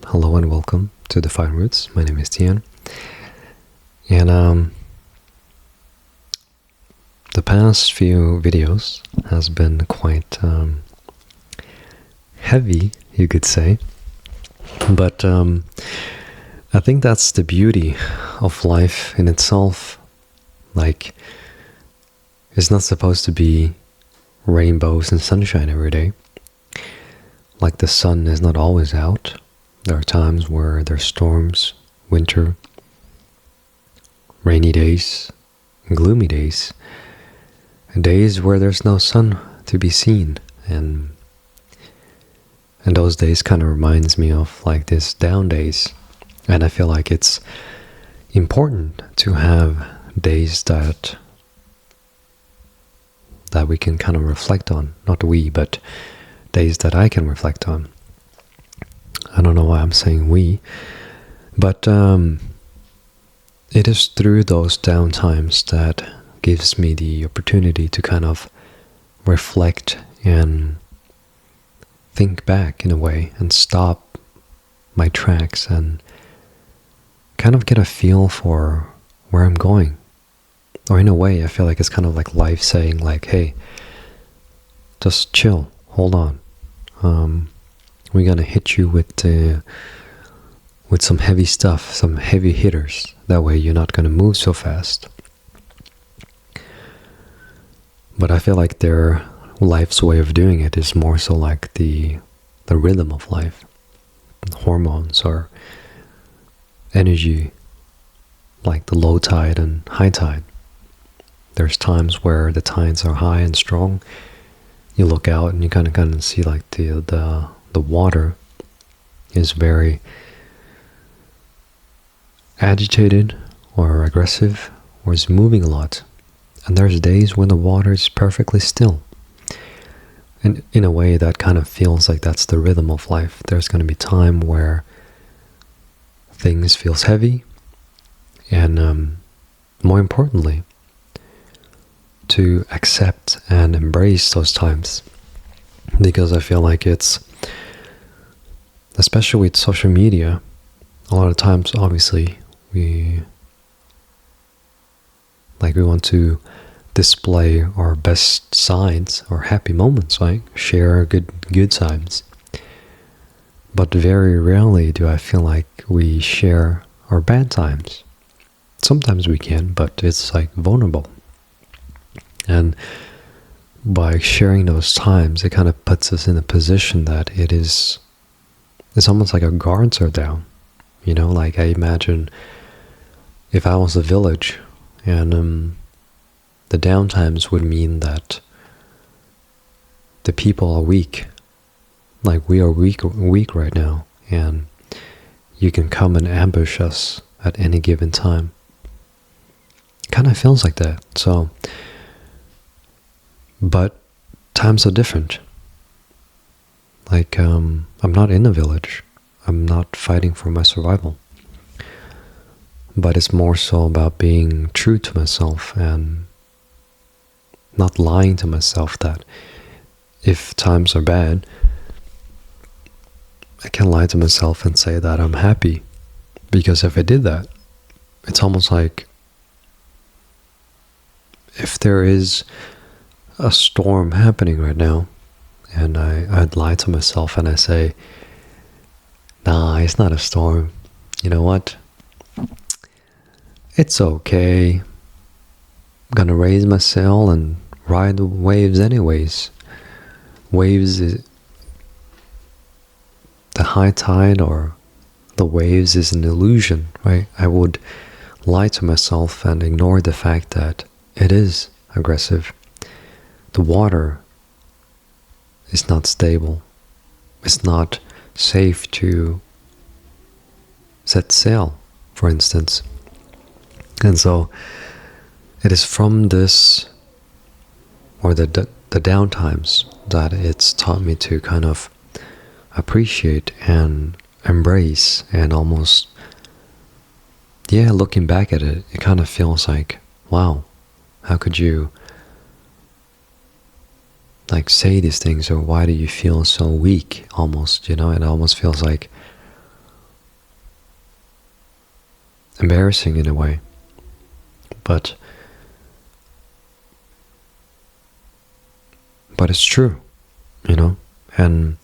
Hello and welcome to Define Roots. My name is Tian. And the past few videos has been quite heavy, you could say. But I think that's the beauty of life in itself. Like, it's not supposed to be rainbows and sunshine every day. Like, the sun is not always out. There are times where there's storms, winter, rainy days, gloomy days, and days where there's no sun to be seen. And those days kind of reminds me of like this down days. And I feel like it's important to have days that we can kind of reflect on. Not we, but days that I can reflect on. I don't know why I'm saying we, but it is through those down times that gives me the opportunity to kind of reflect and think back in a way and stop my tracks and kind of get a feel for where I'm going. Or in a way, I feel like it's kind of like life saying like, hey, just chill, hold on. We're gonna hit you with some heavy stuff, some heavy hitters. That way you're not gonna move so fast. But I feel like their life's way of doing it is more so like the rhythm of life, hormones or energy, like the low tide and high tide. There's times where the tides are high and strong. You look out and you kind of see like the water is very agitated or aggressive or is moving a lot. And there's days when the water is perfectly still. And in a way that kind of feels like that's the rhythm of life. There's going to be time where things feels heavy and more importantly, to accept and embrace those times. Because I feel like it's, especially with social media, a lot of times obviously we want to display our best sides or happy moments, right? Share good times. But very rarely do I feel like we share our bad times. Sometimes we can, but it's like vulnerable. And by sharing those times, it kind of puts us in a position that it's almost like our guards are down. You know, like I imagine if I was a village and the downtimes would mean that the people are weak. Like we are weak right now, and you can come and ambush us at any given time. Kind of feels like that. So, but times are different. Like I'm not in a village. I'm not fighting for my survival. But it's more so about being true to myself and not lying to myself that if times are bad, I can lie to myself and say that I'm happy. Because if I did that, it's almost like if there is a storm happening right now and I'd lie to myself and I say, nah, it's not a storm. You know what? It's okay. I'm gonna raise my sail and ride the waves anyways. Waves is the high tide or the waves is an illusion, right? I would lie to myself and ignore the fact that it is aggressive. The water is not stable. It's not safe to set sail, for instance. And so it is from this, or the downtimes, that it's taught me to kind of appreciate and embrace and almost, looking back at it, it kind of feels like, wow, how could you like say these things, or why do you feel so weak almost, it almost feels like embarrassing in a way, but it's true, you know. And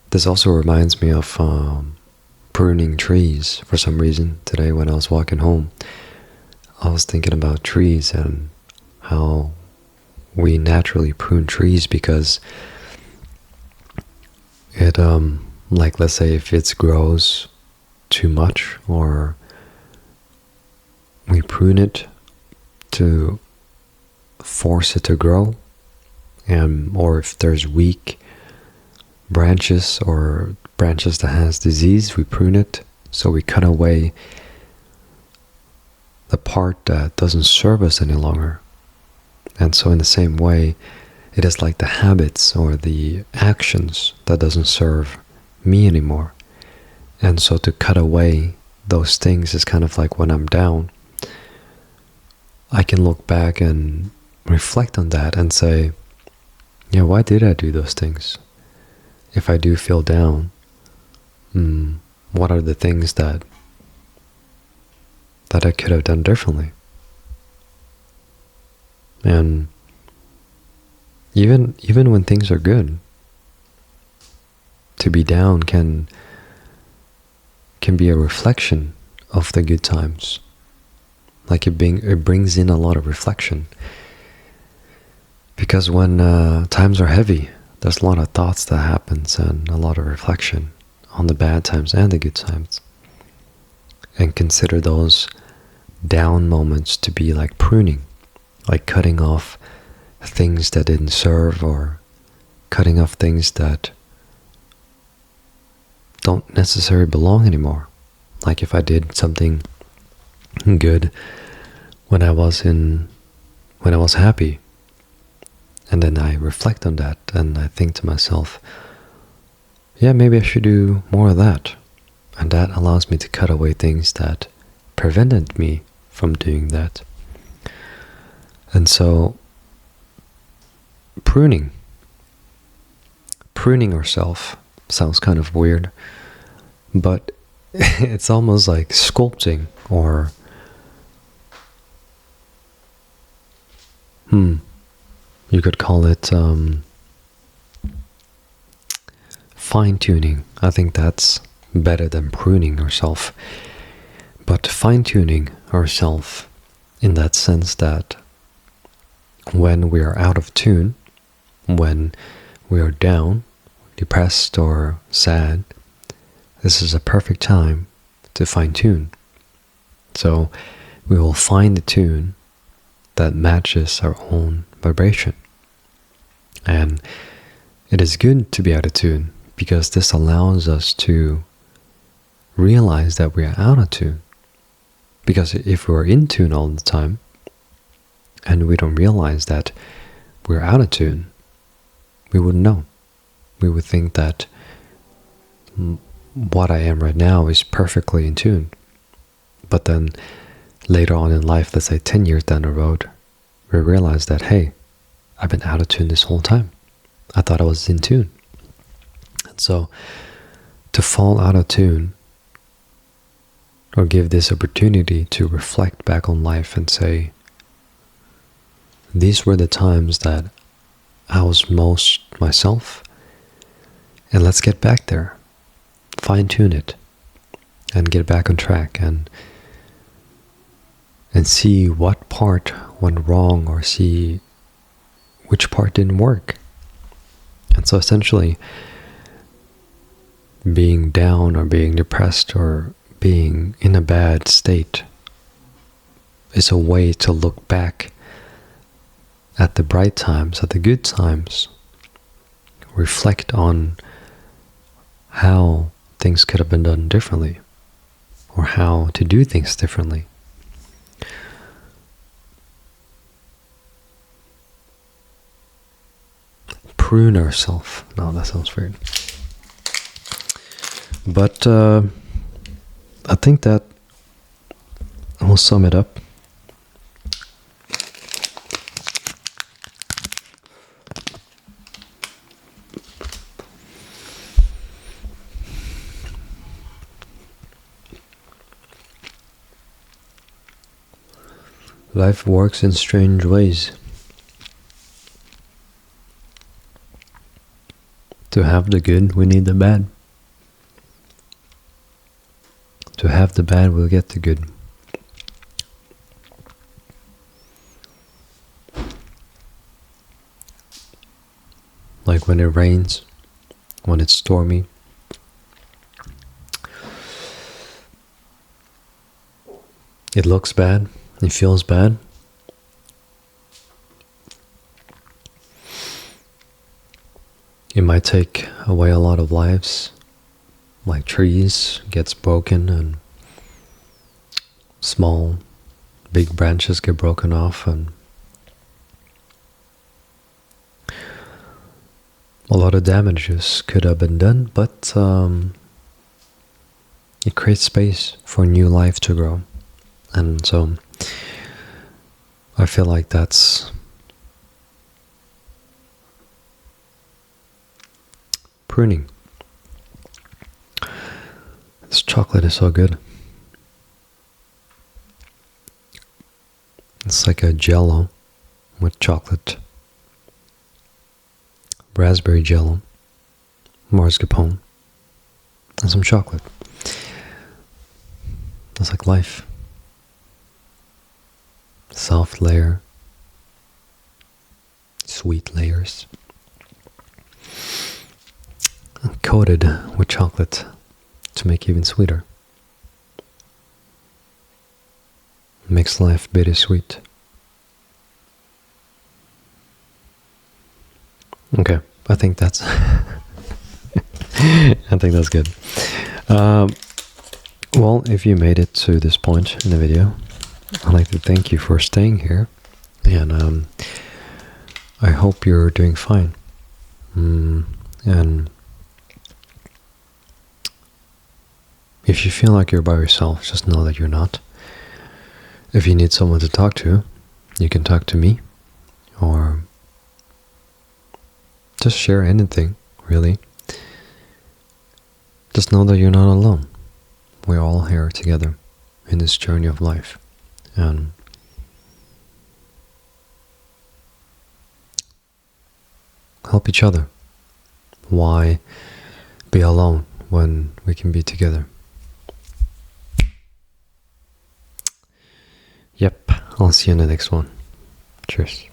this also reminds me of pruning trees for some reason. Today when I was walking home, I was thinking about trees and how we naturally prune trees because it, like let's say if it grows too much, or we prune it to force it to grow, and or if there's weak branches or branches that has disease, we prune it. So we cut away the part that doesn't serve us any longer. And so in the same way, it is like the habits or the actions that doesn't serve me anymore. And so to cut away those things is kind of like when I'm down, I can look back and reflect on that and say, yeah, why did I do those things? If I do feel down, what are the things that I could have done differently? And even when things are good, to be down can be a reflection of the good times. Like it brings in a lot of reflection. Because when times are heavy, there's a lot of thoughts that happens and a lot of reflection on the bad times and the good times. And consider those down moments to be like pruning, like cutting off things that didn't serve, or cutting off things that don't necessarily belong anymore. Like if I did something good when I was happy, and then I reflect on that and I think to myself, yeah, maybe I should do more of that. And that allows me to cut away things that prevented me from doing that. And so pruning ourselves sounds kind of weird, but it's almost like sculpting, or you could call it fine-tuning. I think that's better than pruning ourselves. But fine-tuning ourselves in that sense that when we are out of tune, when we are down, depressed or sad, this is a perfect time to fine-tune. So we will find the tune that matches our own vibration. And it is good to be out of tune, because this allows us to realize that we are out of tune. Because if we're in tune all the time, and we don't realize that we're out of tune, we wouldn't know. We would think that what I am right now is perfectly in tune. But then later on in life, let's say 10 years down the road, we realize that, hey, I've been out of tune this whole time. I thought I was in tune. And so to fall out of tune, or give this opportunity to reflect back on life and say, these were the times that I was most myself, and let's get back there, fine-tune it, and get back on track, and see what part went wrong, or see which part didn't work. And so essentially, being down or being depressed or being in a bad state is a way to look back at the bright times, at the good times, reflect on how things could have been done differently, or how to do things differently. Prune ourselves. No, that sounds weird. But I think that will sum it up. Life works in strange ways. To have the good, we need the bad. To have the bad, we'll get the good. Like when it rains, when it's stormy. It looks bad, it feels bad. It might take away a lot of lives, like trees gets broken and small, big branches get broken off, and a lot of damages could have been done, but it creates space for new life to grow. And so I feel like that's pruning. This chocolate is so good. It's like a jello with chocolate, raspberry jello, mascarpone, and some chocolate. It's like life. Soft layer, sweet layers, coated with chocolate to make even sweeter. Makes life bittersweet. Okay, I think that's I think that's good. Well, if you made it to this point in the video, I'd like to thank you for staying here, and I hope you're doing fine. And if you feel like you're by yourself, just know that you're not. If you need someone to talk to, you can talk to me, or just share anything, really. Just know that you're not alone. We're all here together in this journey of life. And help each other. Why be alone when we can be together? Yep, I'll see you in the next one. Cheers.